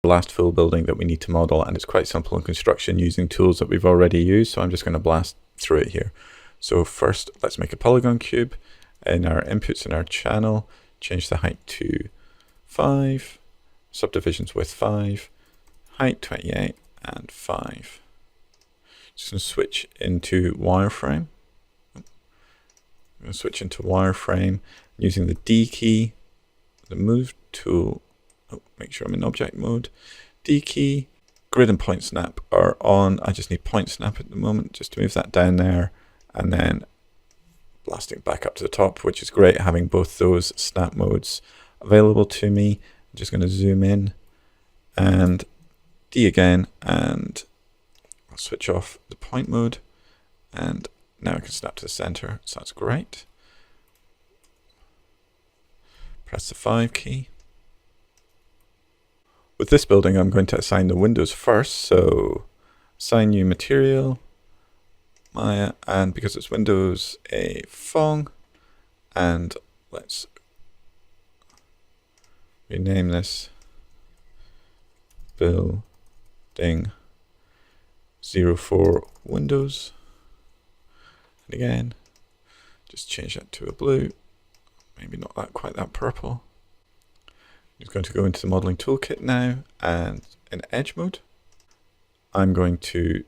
last full building that we need to model, and it's quite simple in construction using tools that we've already used, so I'm just going to blast through it here. So first, let's make a polygon cube. In our inputs in our channel, change the height to 5, subdivisions width 5, height 28, and 5. Just going to switch into wireframe. I'm going to switch into wireframe using the D key, the move tool. Make sure I'm in object mode. D key, grid and point snap are on. I just need point snap at the moment just to move that down there, and then blasting back up to the top, which is great having both those snap modes available to me. I'm just going to zoom in and D again, and I'll switch off the point mode, and now I can snap to the center, so that's great. Press the 5 key. With this building, I'm going to assign the windows first, so assign new material, Maya, and because it's windows, a Fong, and let's rename this building 04 windows. And again, just change that to a blue, maybe not that quite that purple. I'm just going to go into the modeling toolkit now, and in edge mode, I'm going to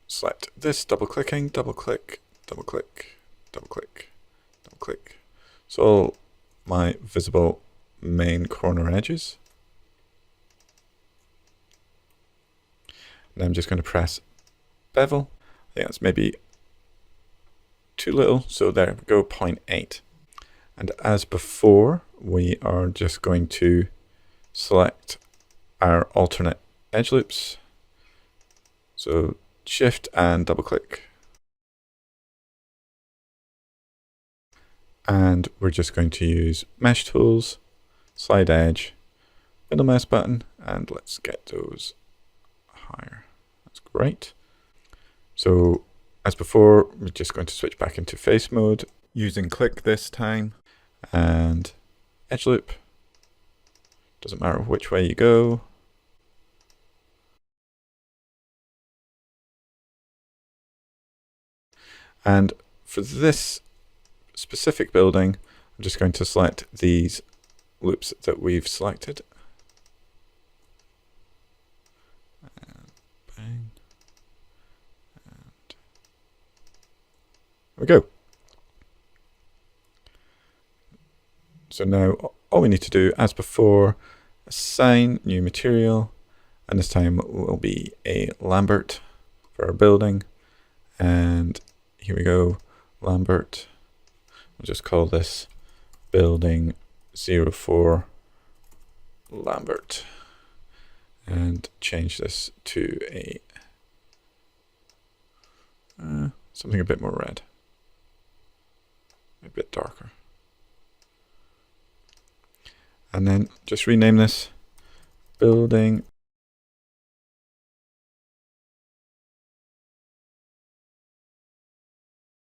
select this, double clicking, double click, double click, double click, double click. So all my visible main corner edges. And I'm just going to press bevel. I think that's maybe too little, so there we go, 0.8. And as before, we are just going to select our alternate edge loops. So shift and double click. And we're just going to use mesh tools, slide edge, middle mouse button, and let's get those higher. That's great. So as before, we're just going to switch back into face mode using click this time, and edge loop. Doesn't matter which way you go. And for this specific building, I'm just going to select these loops that we've selected. And bang. And there we go. So now all we need to do, as before, assign new material, and this time will be a Lambert for our building. And here we go, Lambert. We'll just call this building 04 Lambert, and change this to a something a bit more red, a bit darker. And then just rename this building